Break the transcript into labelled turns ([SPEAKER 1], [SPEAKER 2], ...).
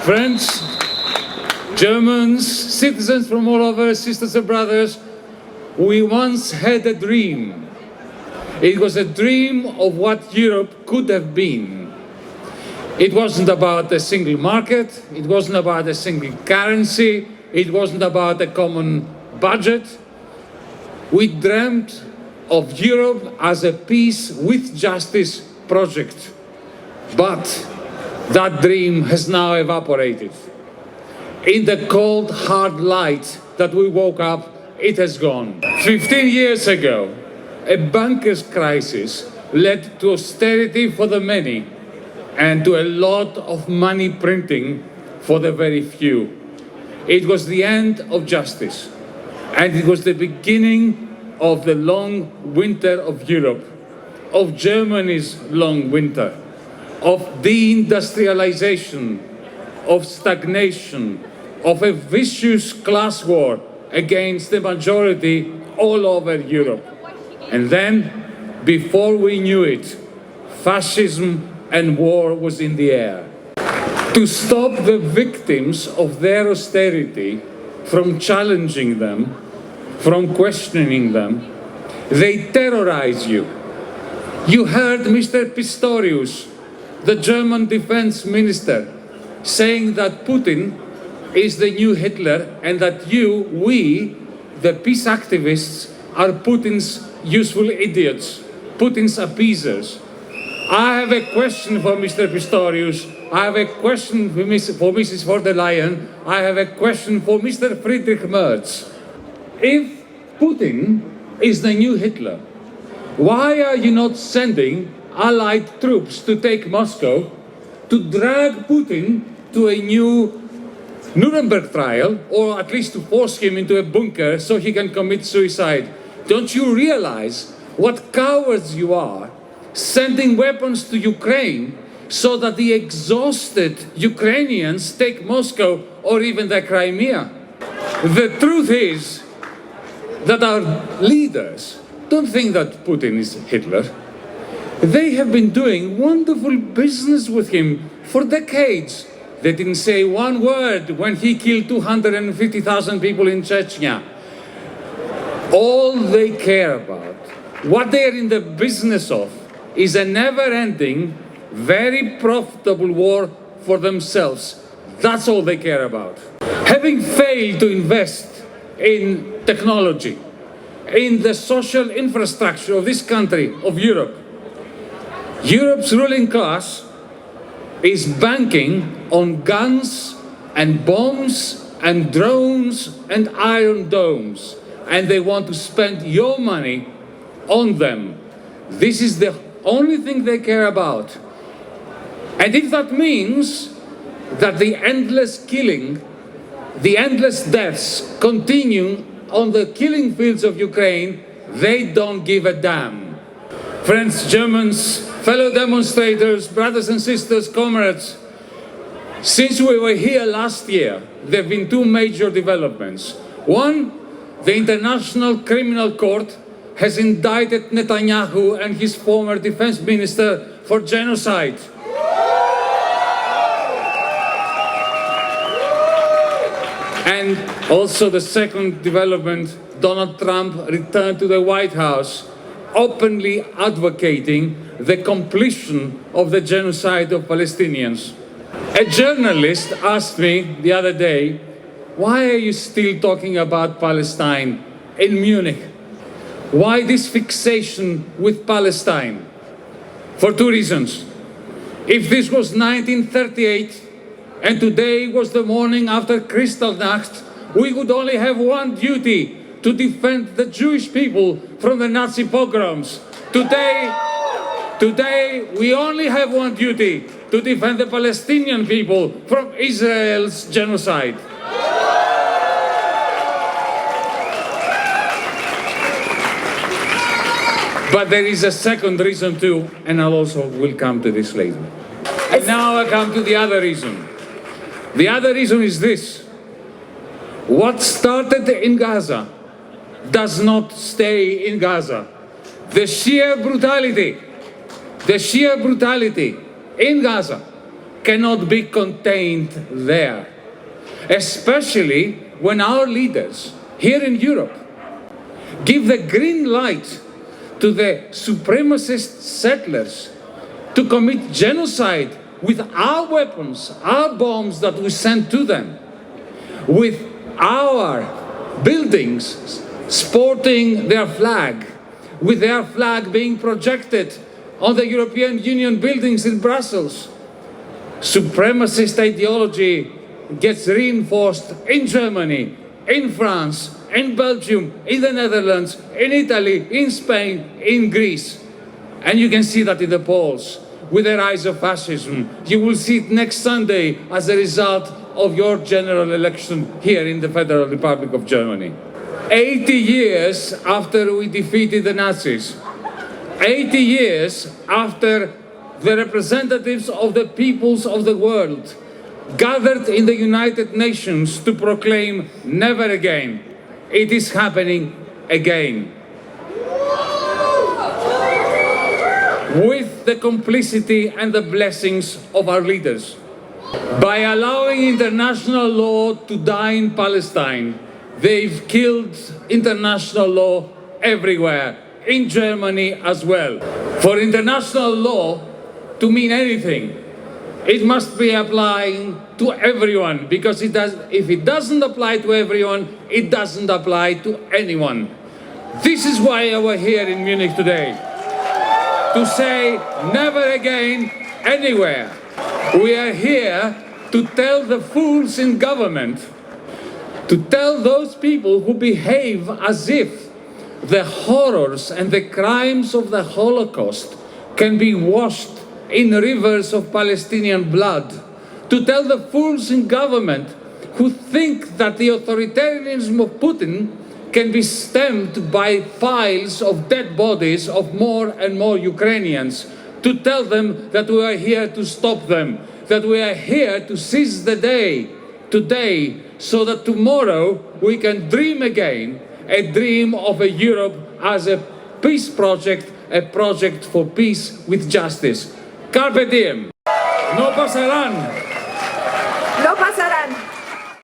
[SPEAKER 1] Friends, Germans, citizens from all over, sisters and brothers, we once had a dream. It was a dream of what Europe could have been. It wasn't about a single market, it wasn't about a single currency, it wasn't about a common budget. We dreamt of Europe as a peace with justice project. But that dream has now evaporated. In the cold, hard light that we woke up, it has gone. 15 years ago, a bankers' crisis led to austerity for the many and to a lot of money printing for the very few. It was the end of justice, and it was the beginning of the long winter of Europe, of Germany's long winter, of deindustrialization, of stagnation, of a vicious class war against the majority all over Europe. And then, before we knew it, fascism and war was in the air. To stop the victims of their austerity from challenging them, from questioning them, they terrorize you. You heard Mr. Pistorius, the German defense minister, saying that Putin is the new Hitler and that we, the peace activists, are Putin's useful idiots, Putin's appeasers. I have a question for Mr. Pistorius. I have a question for Mrs. von der Leyen. I have a question for Mr. Friedrich Merz. If Putin is the new Hitler, why are you not sending Allied troops to take Moscow, to drag Putin to a new Nuremberg trial, or at least to force him into a bunker so he can commit suicide? Don't you realize what cowards you are, sending weapons to Ukraine so that the exhausted Ukrainians take Moscow or even the Crimea? The truth is that our leaders don't think that Putin is Hitler. They have been doing wonderful business with him for decades. They didn't say one word when he killed 250,000 people in Chechnya. All they care about, what they are in the business of, is a never-ending, very profitable war for themselves. That's all they care about. Having failed to invest in technology, in the social infrastructure of this country, of Europe, Europe's ruling class is banking on guns and bombs and drones and iron domes, and they want to spend your money on them. This is the only thing they care about. And if that means that the endless killing, the endless deaths continue on the killing fields of Ukraine, they don't give a damn. Friends, Germans, fellow demonstrators, brothers and sisters, comrades, since we were here last year, there have been two major developments. One, the International Criminal Court has indicted Netanyahu and his former defense minister for genocide. And also the second development, Donald Trump returned to the White House, openly advocating the completion of the genocide of Palestinians. A journalist asked me the other day, why are you still talking about Palestine in Munich? Why this fixation with Palestine? For two reasons. If this was 1938 and today was the morning after Kristallnacht, we would only have one duty: to defend the Jewish people from the Nazi pogroms. Today we only have one duty: to defend the Palestinian people from Israel's genocide. But there is a second reason too, and I'll also will come to this later. And now I come to the other reason. The other reason is this: what started in Gaza does not stay in Gaza. The sheer brutality in Gaza cannot be contained there, especially when our leaders here in Europe give the green light to the supremacist settlers to commit genocide with our weapons, our bombs that we send to them, with our buildings sporting their flag, with their flag being projected on the European Union buildings in Brussels. Supremacist ideology gets reinforced in Germany, in France, in Belgium, in the Netherlands, in Italy, in Spain, in Greece. And you can see that in the polls. With the rise of fascism, you will see it next Sunday as a result of your general election here in the Federal Republic of Germany. 80 years after we defeated the Nazis, 80 years after the representatives of the peoples of the world gathered in the United Nations to proclaim never again, it is happening again. With the complicity and the blessings of our leaders. By allowing international law to die in Palestine, they've killed international law everywhere, in Germany as well. For international law to mean anything, it must be applying to everyone, because if it doesn't apply to everyone, it doesn't apply to anyone. This is why we're here in Munich today. To say never again anywhere. We are here to tell the fools in government, to tell those people who behave as if the horrors and the crimes of the Holocaust can be washed in rivers of Palestinian blood, to tell the fools in government who think that the authoritarianism of Putin can be stemmed by piles of dead bodies of more and more Ukrainians, to tell them that we are here to stop them, that we are here to seize the day, today, so that tomorrow we can dream again, a dream of a Europe as a peace project, a project for peace with justice. Carpe diem. No pasarán.